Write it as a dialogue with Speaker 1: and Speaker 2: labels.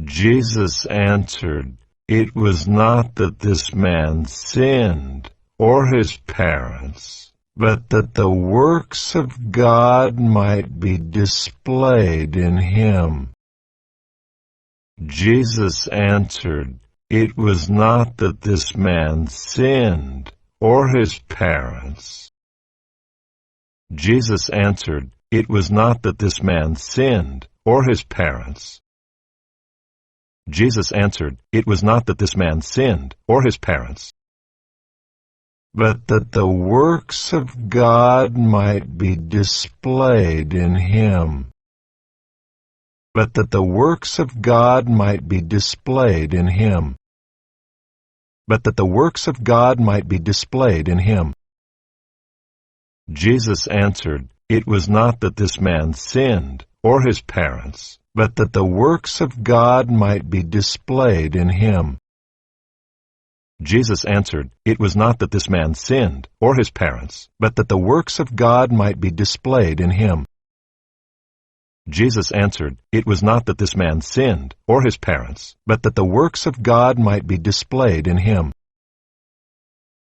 Speaker 1: Jesus answered, "It was not that this man sinned, or his parents, but that the works of God might be displayed in him." Jesus answered, "It was not that this man sinned, or his parents." Jesus answered, "It was not that this man sinned, or his parents." Jesus answered, "It was not that this man sinned, or his parents, but that the works of God might be displayed in him." But that the works of God might be displayed in him. But that the works of God might be displayed in him. Jesus answered, "It was not that this man sinned, or his parents, but that the works of God might be displayed in him." Jesus answered, "It was not that this man sinned, or his parents, but that the works of God might be displayed in him." Jesus answered, "It was not that this man sinned, or his parents, but that the works of God might be displayed in him."